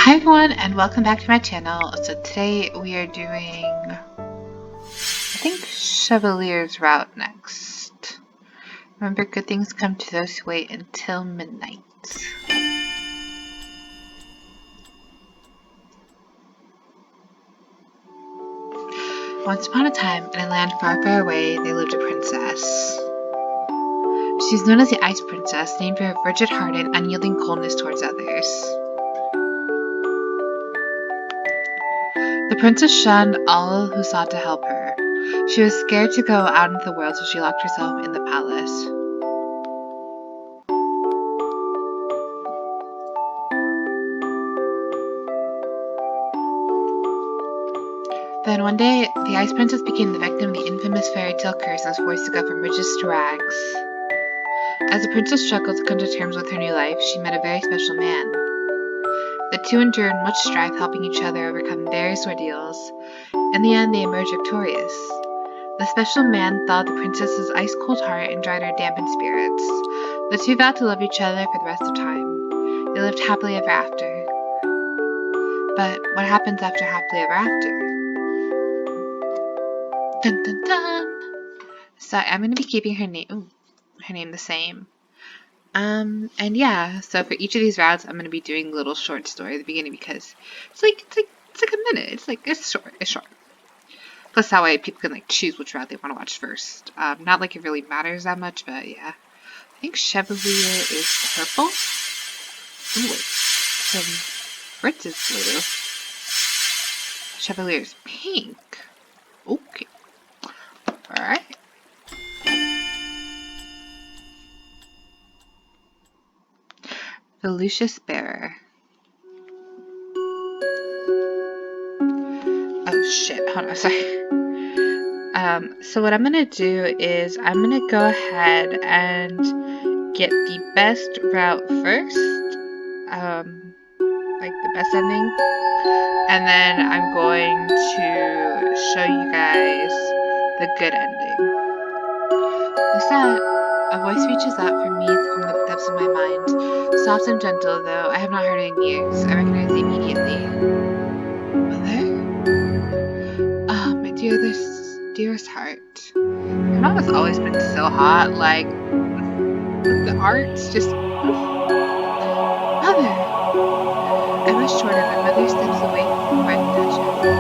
Hi everyone and welcome back to my channel. So today we are doing, I think, Chevalier's route next. Remember, good things come to those who wait until midnight. Once upon a time, in a land far, far away, there lived a princess. She was known as the Ice Princess, named for her frigid heart and unyielding coldness towards others. The princess shunned all who sought to help her. She was scared to go out into the world, so she locked herself in the palace. Then one day, the Ice Princess became the victim of the infamous fairy tale curse and was forced to go from riches to rags. As the princess struggled to come to terms with her new life, she met a very special man. The two endured much strife, helping each other overcome various ordeals. In the end, they emerged victorious. The special man thawed the princess's ice-cold heart and dried her dampened spirits. The two vowed to love each other for the rest of time. They lived happily ever after. But what happens after happily ever after? Dun dun dun! So I'm going to be keeping her name the same. And yeah, so for each of these routes, I'm going to be doing a little short story at the beginning because it's like a minute. It's short. Plus that way people can like choose which route they want to watch first. Not like it really matters that much, but yeah. I think Chevalier is purple. Ooh, Fritz is blue. Chevalier is pink. Okay. Alright. The Lucius Bearer. Oh shit, hold on, sorry. So what I'm gonna do is I'm gonna go ahead and get the best route first. Like the best ending. And then I'm going to show you guys the good ending. With that, a voice reaches out for me from the depths of my mind. Soft and gentle, though I have not heard it in years. I recognize it immediately. Mother? Ah, my dearest heart. Your mom has always been so hot, like the arts just... Mother! I rushed toward her, but Mother steps away before I can touch her.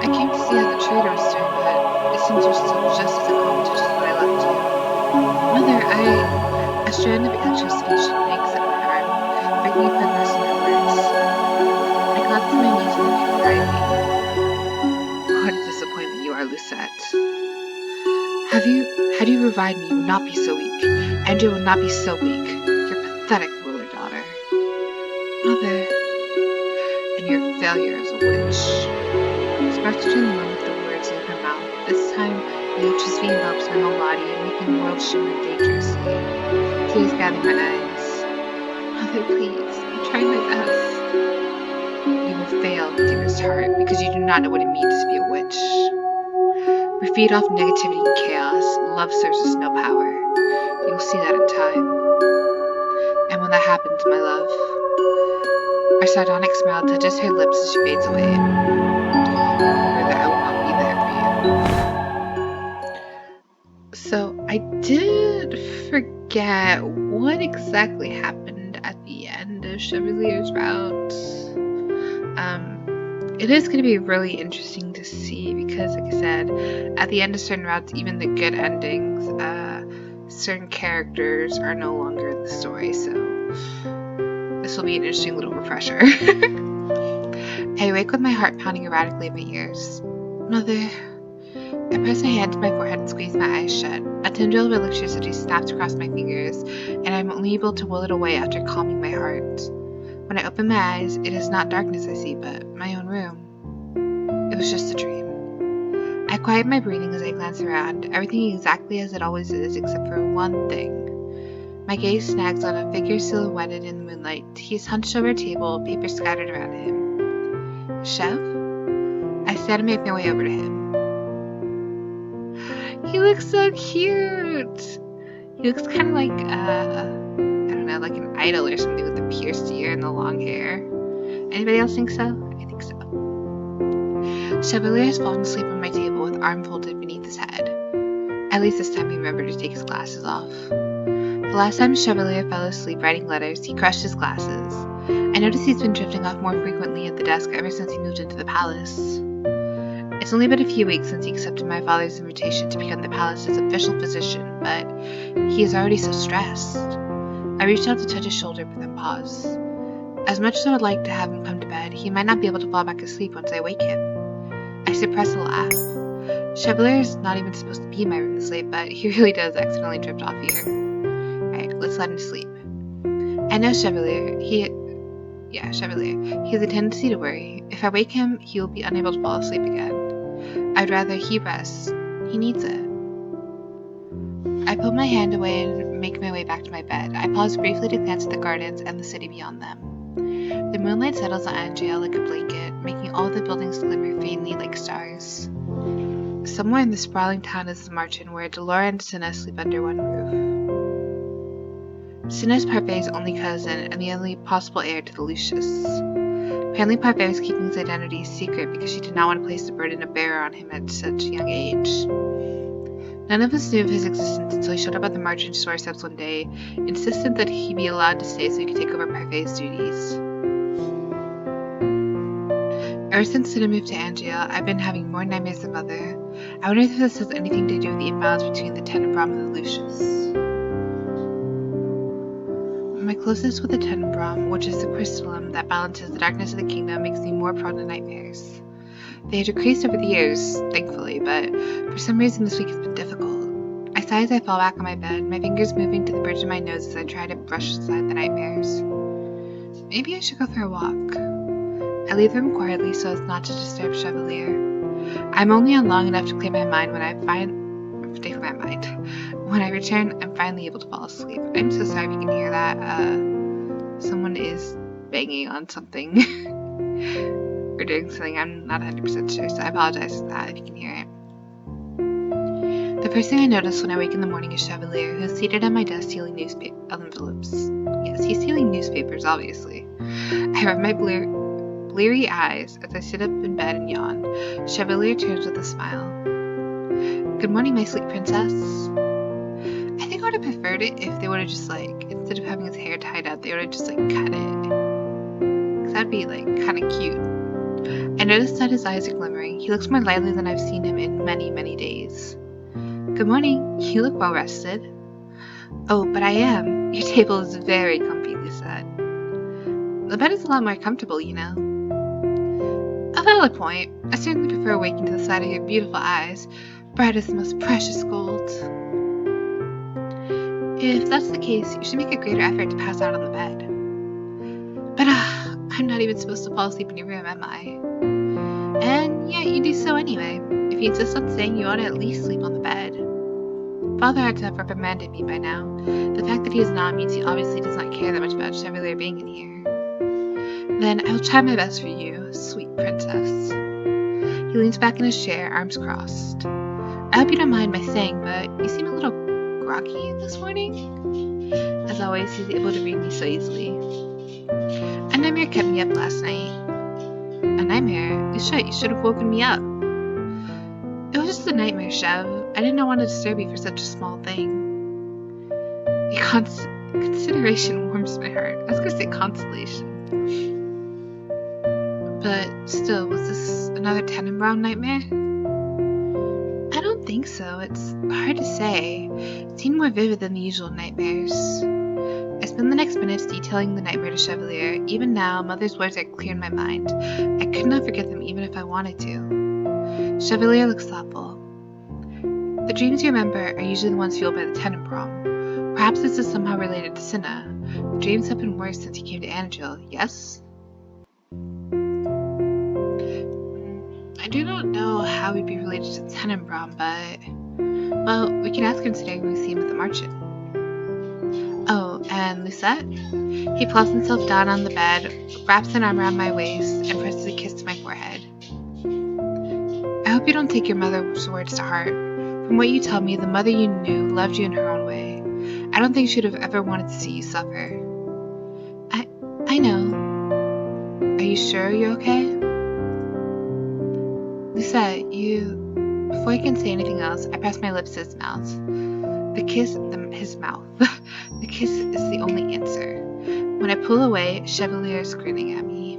I came to see how the trader was doing, but it seems you're still just as accomplished as when I left you. Mother, a strand of electricity shakes at my arm, breaking me from listening to words. I collapse to my knees and begin crying. What a disappointment you are, Lucette. Had you revived me, you would not be so weak. Andrew would not be so weak. Your pathetic ruler daughter. Mother. And your failure as a witch. Sparks between the moment the words leave her mouth. This time, the electricity envelops my whole body and making the world shimmer dangerously. Tears gather my eyes. Mother, please, I'm trying my best. You will fail, dearest heart, because you do not know what it means to be a witch. We feed off negativity and chaos. Love serves us no power. You will see that in time. And when that happens, my love, our sardonic smile touches her lips as she fades away. Remember that I will not be there for you. So I did forget what exactly happened at the end of Chevalier's route. It is going to be really interesting to see because, like I said, at the end of certain routes, even the good endings, certain characters are no longer in the story, so this will be an interesting little refresher. I awake with my heart pounding erratically in my ears. Mother. I press my hand to my forehead and squeeze my eyes shut. A tendril of electricity snaps across my fingers, and I'm only able to will it away after calming my heart. When I open my eyes, it is not darkness I see, but my own room. It was just a dream. I quiet my breathing as I glance around, everything exactly as it always is, except for one thing. My gaze snags on a figure silhouetted in the moonlight. He is hunched over a table, papers scattered around him. Chev? I stand and make my way over to him. He looks so cute! He looks kind of like, I don't know, like an idol or something with the pierced ear and the long hair. Anybody else think so? I think so. Chevalier has fallen asleep on my table with arm folded beneath his head. At least this time he remembered to take his glasses off. The last time Chevalier fell asleep writing letters, he crushed his glasses. I noticed he's been drifting off more frequently at the desk ever since he moved into the palace. It's only been a few weeks since he accepted my father's invitation to become the palace's official physician, but he is already so stressed. I reached out to touch his shoulder, but then paused. As much as I would like to have him come to bed, he might not be able to fall back asleep once I wake him. I suppressed a laugh. Chevalier is not even supposed to be in my room this late, but he really does accidentally drift off here. Alright, let's let him sleep. I know Chevalier. Chevalier. He has a tendency to worry. If I wake him, he will be unable to fall asleep again. I'd rather he rests. He needs it. I pull my hand away and make my way back to my bed. I pause briefly to glance at the gardens and the city beyond them. The moonlight settles on Andrea like a blanket, making all the buildings glimmer faintly like stars. Somewhere in the sprawling town is the margin where Delora and Sinna sleep under one roof. Sinna is Parfait's only cousin and the only possible heir to the Lucius. Apparently Parfait was keeping his identity secret because she did not want to place the burden of bearer on him at such a young age. None of us knew of his existence until he showed up at the margin's doorsteps one day, insistent that he be allowed to stay so he could take over Parfait's duties. Ever since Sinna moved to Angea, I've been having more nightmares than Mother. I wonder if this has anything to do with the imbalance between the Tenenbaum and the Lucius. My closeness with the Tenenbaum, which is the crystallum that balances the darkness of the kingdom, makes me more prone to nightmares. They have decreased over the years, thankfully, but for some reason this week has been difficult. I sigh as I fall back on my bed, my fingers moving to the bridge of my nose as I try to brush aside the nightmares. Maybe I should go for a walk. I leave the room quietly so as not to disturb Chevalier. I'm only on long enough to clear my mind when I return, I'm finally able to fall asleep. I'm so sorry if you can hear that. Someone is banging on something. Or doing something I'm not 100% sure, so I apologize for that if you can hear it. The first thing I notice when I wake in the morning is Chevalier, who is seated at my desk stealing envelopes. Yes, he's stealing newspapers, obviously. I rub my bleary eyes as I sit up in bed and yawn. Chevalier turns with a smile. Good morning, my sweet princess. I think I would have preferred it if they would have just, instead of having his hair tied up, they would have just, cut it. Because that'd be, kind of cute. I notice that his eyes are glimmering. He looks more lively than I've seen him in many, many days. Good morning. You look well rested. Oh, but I am. Your table is very comfy, Lucette. The bed is a lot more comfortable, you know. A valid point. I certainly prefer waking to the sight of your beautiful eyes, bright as the most precious gold. If that's the case, you should make a greater effort to pass out on the bed. But I'm not even supposed to fall asleep in your room, am I? And yet you do so anyway. If you insist on saying you ought to at least sleep on the bed. Father had to have reprimanded me by now. The fact that he is not means he obviously does not care that much about Chevalier being in here. Then I will try my best for you, sweet princess. He leans back in his chair, arms crossed. I hope you don't mind my saying, but you seem a little groggy this morning. As always, he's able to read me so easily. A nightmare kept me up last night. A nightmare? You should have woken me up. It was just a nightmare, Chev. I did not want to disturb you for such a small thing. Consideration warms my heart. I was going to say consolation. But still, was this another Tenenbaum nightmare? I don't think so. It's hard to say. It seemed more vivid than the usual nightmares. I spend the next minutes detailing the nightmare to Chevalier. Even now, Mother's words are clear in my mind. I could not forget them even if I wanted to. Chevalier looks thoughtful. The dreams you remember are usually the ones fueled by the Tenenbaum. Perhaps this is somehow related to Cinna. The dreams have been worse since he came to Angel, yes? I do not know how he'd be related to Tenenbaum, but... well, we can ask him today when we see him at the market. Oh, and Lucette? He plops himself down on the bed, wraps an arm around my waist, and presses a kiss to my forehead. I hope you don't take your mother's words to heart. From what you tell me, the mother you knew loved you in her own way. I don't think she would have ever wanted to see you suffer. I know. Are you sure you're okay? Lucette, Before I can say anything else, I press my lips to his mouth. His mouth. The kiss is the only answer. When I pull away, Chevalier is grinning at me.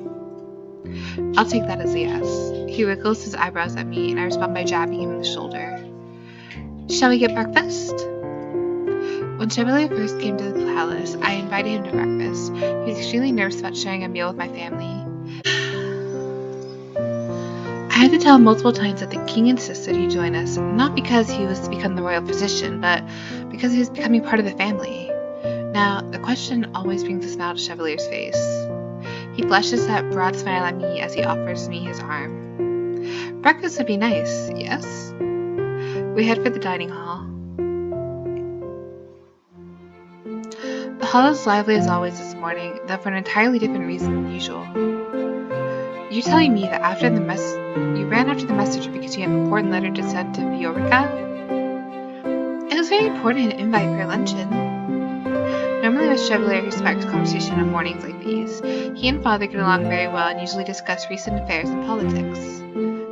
I'll take that as a yes. He wriggles his eyebrows at me, and I respond by jabbing him in the shoulder. Shall we get breakfast? When Chevalier first came to the palace, I invited him to breakfast. He was extremely nervous about sharing a meal with my family. I had to tell him multiple times that the king insisted he join us, not because he was to become the royal physician, but because he was becoming part of the family. Now, the question always brings a smile to Chevalier's face. He flashes that broad smile at me as he offers me his arm. Breakfast would be nice, yes? We head for the dining hall. The hall is lively as always this morning, though for an entirely different reason than usual. You're telling me that you ran after the messenger because you had an important letter to send to Viorica? It was very important, an invite for luncheon. Normally with Chevalier, he sparks conversation on mornings like these. He and Father get along very well and usually discuss recent affairs and politics.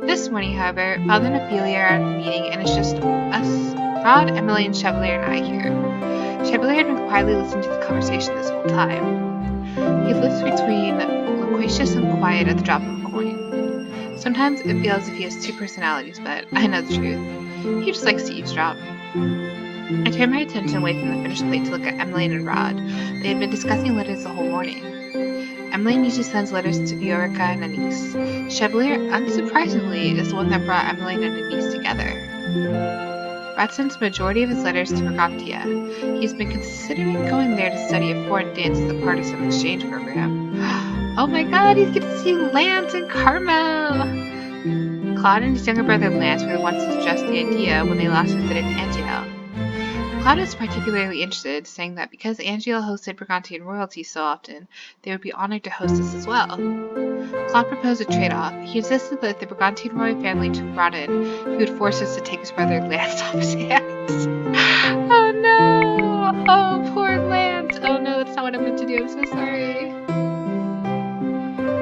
This morning, however, Father and Ophelia are at the meeting and it's just us, Rod, Emily, and Chevalier and I here. Chevalier had been quietly listening to the conversation this whole time. He lives between loquacious and quiet at the drop of a coin. Sometimes it feels as if he has two personalities, but I know the truth. He just likes to eavesdrop. I turned my attention away from the finished plate to look at Emmeline and Rod. They had been discussing letters the whole morning. Emmeline usually sends letters to Viorica and Anise. Chevalier, unsurprisingly, is the one that brought Emmeline and Anise together. Rod sends the majority of his letters to Brigantia. He's been considering going there to study a foreign dance as a part of some exchange program. Oh my god, he's going to see Lance and Carmel! Claude and his younger brother Lance were the ones who suggested the idea when they last visited Angiel. Claude was particularly interested, saying that because Angiel hosted Brigantian royalty so often, they would be honored to host us as well. Claude proposed a trade-off. He insisted that if the Brigantian royal family took Rod in, he would force us to take his brother Lance off his hands. Oh no! Oh, poor Lance! Oh no, that's not what I meant to do. I'm so sorry.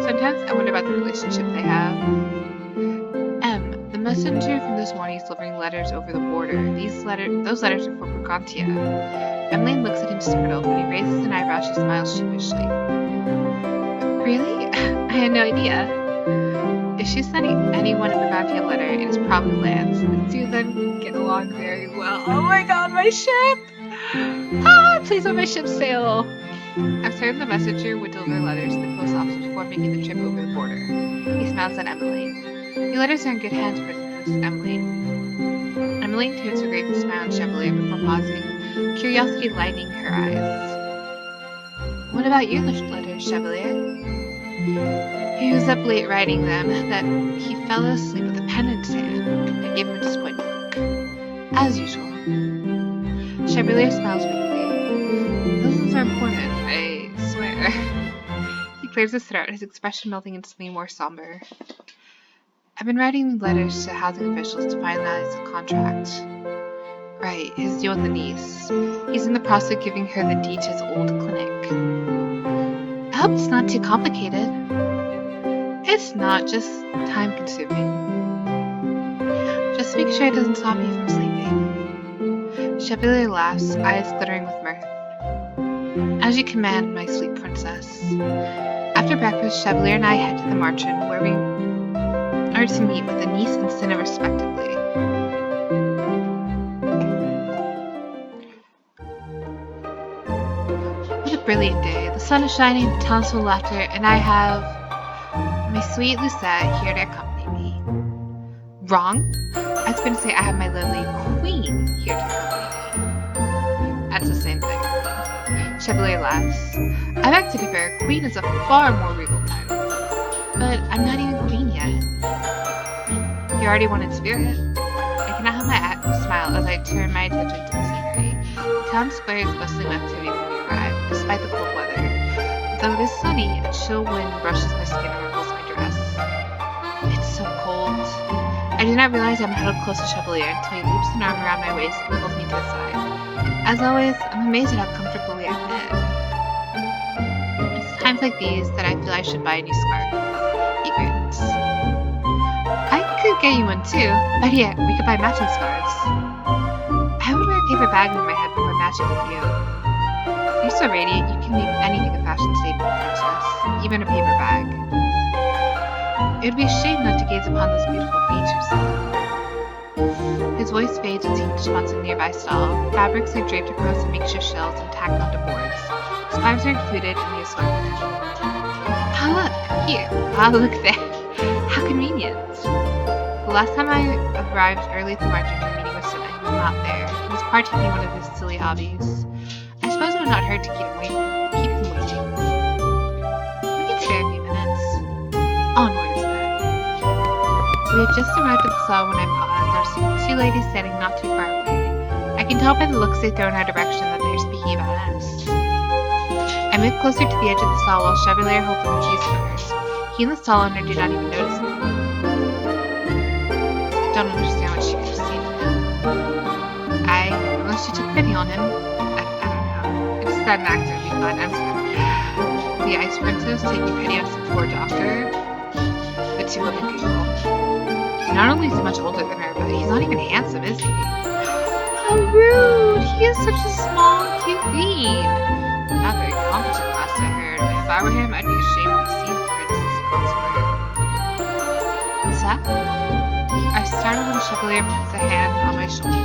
Sometimes I wonder about the relationship they have. The messenger from this morning is delivering letters over the border. Those letters are for Brigantia. Emmeline looks at him startled. When he raises an eyebrow, she smiles sheepishly. Really? I had no idea. If she's sending anyone a Brigantia letter, it is probably Lance. The two of them get along very well. Oh my god, my ship! Ah, please let my ship sail! I'm certain the messenger would deliver letters to the post office before making the trip over the border. He smiles at Emmeline. Your letters are in good hands, Princess Emmeline. Emmeline turns her grateful smile on Chevalier before pausing, curiosity lighting her eyes. What about your letters, Chevalier? He was up late writing them, that he fell asleep with a pen in his hand. I gave him a disappointed look. As usual. Chevalier smiles weakly. Those are important, I swear. He clears his throat, his expression melting into something more somber. I've been writing letters to housing officials to finalize the contract. Right, his deal with Anise. He's in the process of giving her the deed to his old clinic. I hope it's not too complicated. It's not, just time-consuming. Just make sure it doesn't stop you from sleeping. Chevalier laughs, eyes glittering with mirth. As you command, my sweet princess. After breakfast, Chevalier and I head to the Marchand, where we are to meet with Anise and Cinna respectively. What a brilliant day. The sun is shining, the town's full of laughter, and I have my sweet Lucette here to accompany me. Wrong? I was going to say I have my lovely queen here to accompany me. That's the same thing. Chevalier laughs. I beg to differ. Queen is a far more regal title. But I'm not even queen yet. You already won in spirit. I cannot help my smile as I turn my attention to the scenery. The town square is bustling with activity when we arrive, despite the cold weather. Though it is sunny, a chill wind brushes my skin and ruffles my dress. It's so cold. I did not realize I'm huddled close to Chevalier until he loops an arm around my waist and pulls me to his side. As always, I'm amazed at how comfortably I fit. It's times like these that I feel I should buy a new scarf. He grins. I could get you one too. But yeah, we could buy matching scarves. I would wear a paper bag over my head before matching with you. You're so radiant, you can make anything a fashion statement, princess. Even a paper bag. It would be a shame not to gaze upon those beautiful features. His voice fades as he responds to a nearby stall. Fabrics are draped across the makeshift shelves and tacked onto boards. Scarves are included in the assortment. Ah, look! Here! Ah, look there! How convenient! The last time I arrived early at the marching for a meeting with Sinna, he was not there. He was partaking in one of his silly hobbies. I suppose it would not hurt to keep him waiting. We can spare a few minutes. Onwards, then. We had just arrived at the stall when I paused. There were two ladies standing not too far away. I can tell by the looks they throw in our direction that they are speaking about us. I moved closer to the edge of the stall while Chevalier holds on the keys first. He and the stall owner do not even notice me. Don't understand what she could have seen in him. Unless she took pity on him. I don't know. It's that an actor would be fun. I'm sorry. The Ice Princess taking pity on some poor doctor. The two women giggle. Not only is he much older than her, but he's not even handsome, is he? How rude! He is such a small, cute bean. Not very competent, last I heard. If I were him, I'd be ashamed to see the princess consort. What's that? I startled when Chevalier puts a hand on my shoulder.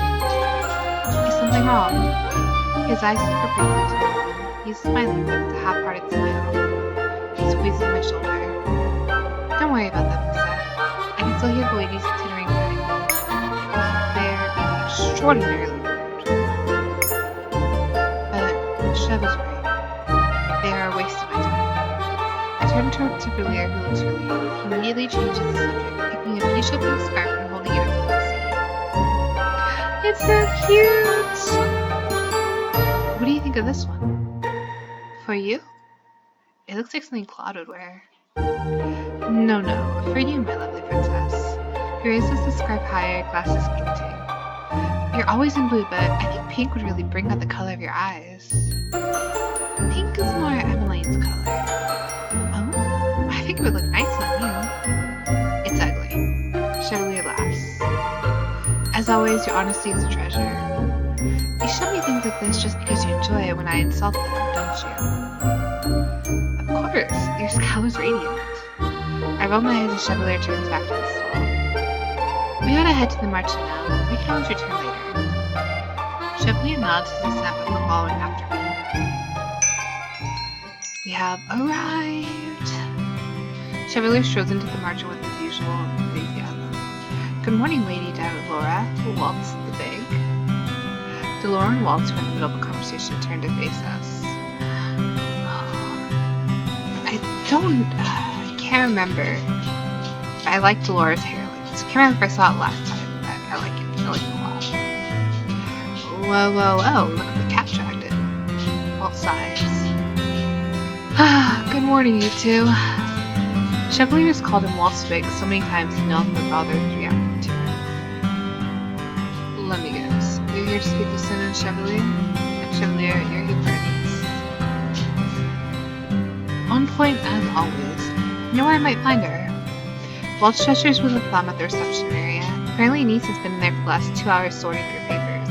Is something wrong? His eyes flicker briefly to the woman. He's smiling, but it's a half-hearted smile. He squeezes my shoulder. Don't worry about them, Lisa. I can still hear the ladies tittering behind me. They're extraordinarily rude. But Chev is right. They are a waste of my time. I turn toward Chevalier, who looks relieved. He immediately changes the subject, picking a fuchsia pink scarf and holding it over the seat. It's so cute! What do you think of this one? For you? It looks like something Claude would wear. No, for you, my lovely princess. He raises the scarf higher, glasses glinting. You're always in blue, but I think pink would really bring out the color of your eyes. Pink is more Emmeline's color. Oh, I think it would look nice on you. It's ugly. Chevalier laughs. As always, your honesty is a treasure. You show me things like this just because you enjoy it when I insult them, don't you? Of course, your skull is radiant. I roll my eyes as Chevalier turns back to the stall. We ought to head to the march now. We can always return later. Chevalier nods as he snaps up the following after me. We have arrived. Chevalier strolls into the march with his usual enthusiasm. Good morning, Lady Laura, who waltzed the big. Delora and Waltz, who in the middle of a conversation, turned to face us. I can't remember. I like Delora's hair. I can't remember if I saw it last time, but I like it. I like it a lot. Whoa, look at the cat dragon. Waltz sighs. Good morning, you two. Chevalier has called him Waltzwig so many times he knows the father is reacting to it. Let me guess. You're here to speak with Sinna and Chevalier? And Chevalier, you're here for a niece. On point as always. You know where I might find her? Waltz gestures with a thumb at the reception area. Apparently niece has been in there for the last 2 hours sorting through papers.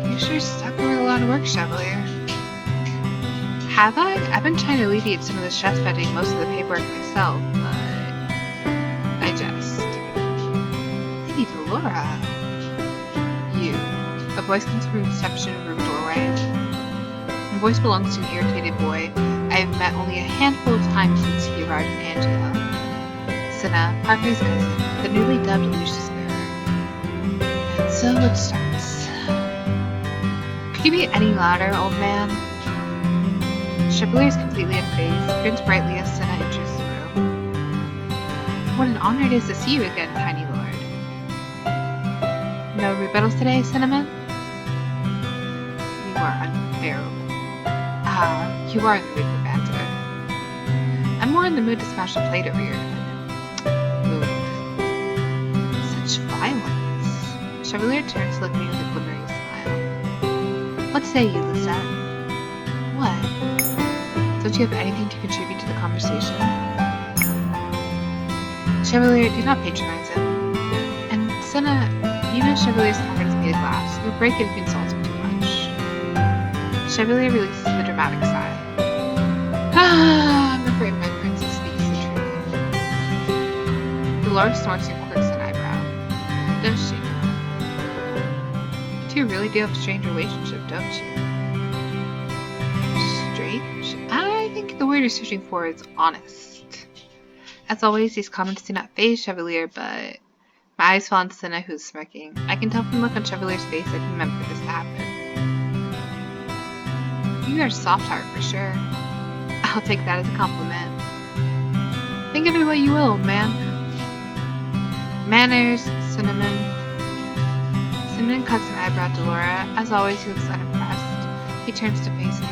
You sure stuck her with a lot of work, Chevalier. Have I? I've been trying to alleviate some of the stress by doing most of the paperwork myself, but I just... Lady Delora. You. A voice comes from the reception room doorway. The voice belongs to an irritated boy I have met only a handful of times since he arrived in Angelo. Sinna, Parker's cousin, the newly dubbed Lucius Bearer. And so it starts. Could you be any louder, old man? Chevalier is completely unfazed, grins brightly as Sinna enters the room. What an honor it is to see you again, tiny lord. No rebuttals today, Cinnamon? You are unbearable. You are in the mood for banter. I'm more in the mood to smash a plate over your head. Mood. Such violence. Chevalier turns to look at me with a glimmering smile. What say you, Lucette? What? So Don't you have anything to contribute to the conversation? Chevalier, do not patronize him. And Cinna, you know Chevalier's heart is made of glass. You'll break it if you insult him too much. Chevalier releases a dramatic sigh. I'm afraid my princess speaks the truth. Dolores snorts and quirks an eyebrow. Does she? You two really do have a strange relationship, don't you? Strange? I think the word you're searching for is honest. As always, these comments do not faze Chevalier, but my eyes fall on Cinna, who's smirking. I can tell from the look on Chevalier's face that he meant for this to happen. You are a soft heart for sure. I'll take that as a compliment. Think of it what you will, man. Manners, cinnamon. Cinnamon cuts an eyebrow at Delora. As always, he looks unimpressed. He turns to face me.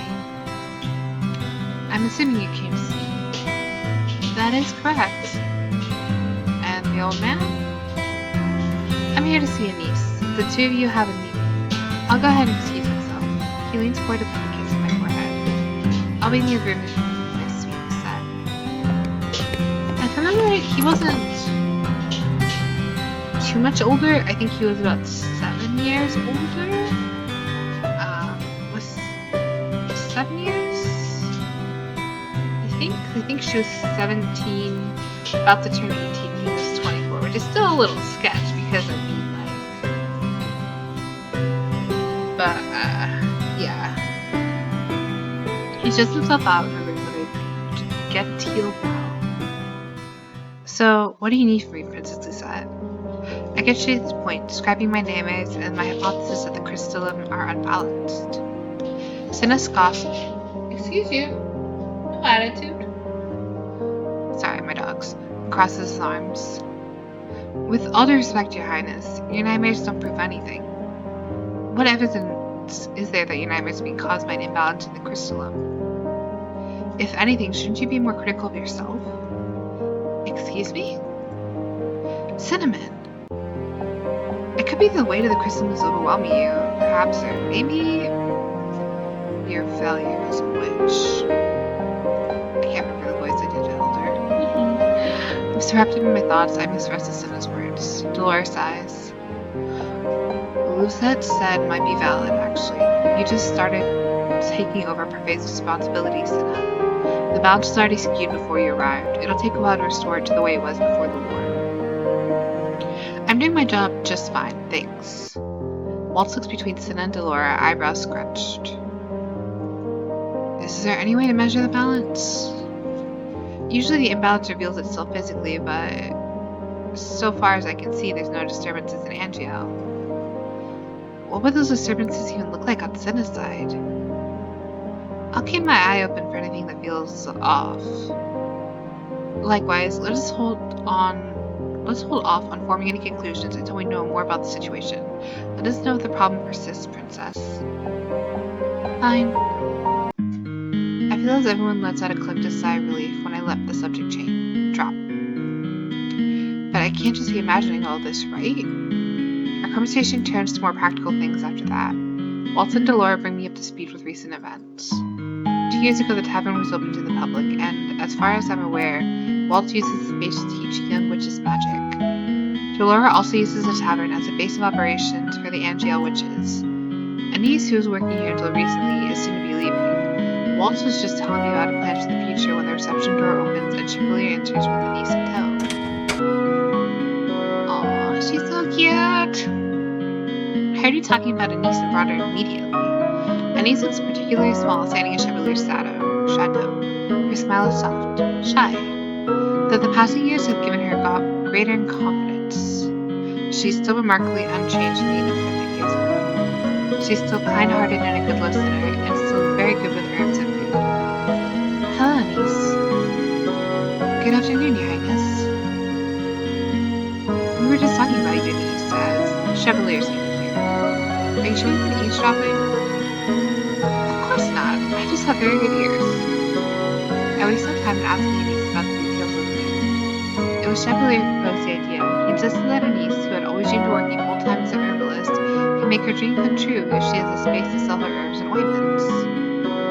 I'm assuming you came to see me. That is correct. And the old man? I'm here to see a niece. The two of you have a meeting. I'll go ahead and excuse myself. He leans forward to put a kiss on my forehead. I'll be in the other room if you my sweet set. If I remember right, he wasn't too much older. I think he was about 7 years older. Was 7 years? I think she was 17, about to turn 18. He was 24, which is still a little sketch because I mean, like, but yeah. He just himself out in the room with a genteel bow. So, what do you need from me, Princess Lucette? I get straight to the point, describing my nightmares and my hypothesis that the crystallum are unbalanced. Cinna scoffs. Excuse you. No attitude. Sorry, my dogs. And crosses his arms. With all due respect, Your Highness, your nightmares don't prove anything. What evidence is there that your nightmares are being caused by an imbalance in the crystallum? If anything, shouldn't you be more critical of yourself? Excuse me? Cinnamon. It could be the weight of the crystal is overwhelming you, perhaps, or maybe your failure as a witch. I can't remember the voice I did elder. I'm surrounded in my thoughts. I misrest Cinna's words. Dolores sighs. Lucette said might be valid, actually. You just started taking over Parfait's responsibilities, Cinna. The balance was already skewed before you arrived. It'll take a while to restore it to the way it was before the war. I'm doing my job just fine, thanks. Waltz looks between Cinna and Delora, eyebrows scrunched. Is there any way to measure the balance? Usually the imbalance reveals itself physically, but so far as I can see, there's no disturbances in Angiel. What would those disturbances even look like on Cinna's side? I'll keep my eye open for anything that feels off. Likewise, let's hold off on forming any conclusions until we know more about the situation. Let us know if the problem persists, Princess. Fine. I feel as everyone lets out a collective sigh of relief when I let the subject drop. But I can't just be imagining all this, right? Our conversation turns to more practical things after that. Waltz and Delora bring me up to speed with recent events. 2 years ago, the tavern was open to the public, and as far as I'm aware, Waltz uses the space to teach young witches magic. Delora also uses the tavern as a base of operations for the Angiel witches. A niece who was working here until recently is soon to be leaving. Waltz was just telling me about plans for the future when the reception door opens and Chevalier enters with a niece in tow. Aww, she's so cute! I heard you talking about a niece and brought her immediately. A niece looks particularly small, standing in Chevalier's shadow. Her smile is soft, shy, though the passing years have given her greater confidence. She's still remarkably unchanged in the innocence that gives her. She's still kind-hearted and a good listener, and still very good with herbs and food. Hello, niece. Good afternoon, Your Highness. We were just talking about your niece as Chevalier's here. Are you sure you've been eavesdropping? Of course not. I just have very good ears. I wasted no time in asking your niece about the details of the move. It was Chevalier who proposed the idea. He insisted that her niece, who had always dreamed of working full-time as a herbalist, can make her dream come true if she has the space to sell her herbs and ointments.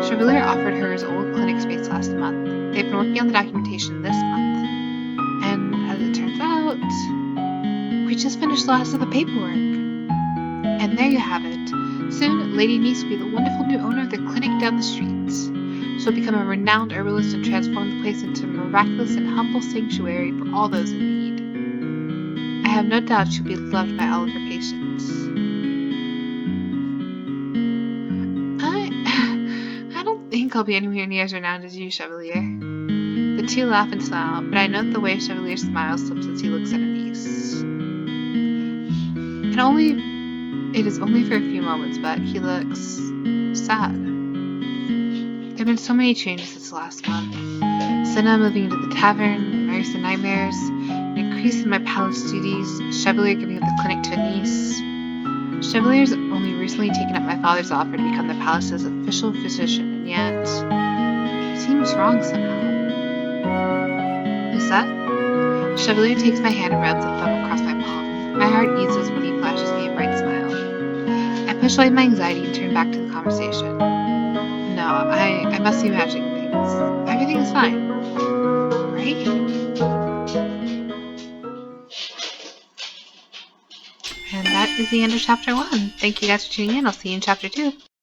Chevalier offered her his old clinic space last last month. They've been working on the documentation this month. And as it turns out, we just finished the last of the paperwork. And there you have it. Soon, Lady Niece will be the wonderful new owner of the clinic down the streets. She'll become a renowned herbalist and transform the place into a miraculous and humble sanctuary for all those in need. I have no doubt she'll be loved by all of her patients. I don't think I'll be anywhere near as renowned as you, Chevalier. The two laugh and smile, but I note the way Chevalier smiles slips as he looks at her niece. It is only for a few moments, but he looks sad. There have been so many changes this last month. Sinna moving into the tavern, Maris and Nightmares, an increase in my palace duties, Chevalier giving up the clinic to a niece. Chevalier's only recently taken up my father's offer to become the palace's official physician, and yet it seems wrong somehow. Is that? Chevalier takes my hand and rubs a thumb across my palm. My heart eases when he flashes me a bright smile. I push away my anxiety and turn back to the conversation. No, I must be imagining things. Everything is fine. Right? And that is the end of chapter 1. Thank you guys for tuning in. I'll see you in chapter 2.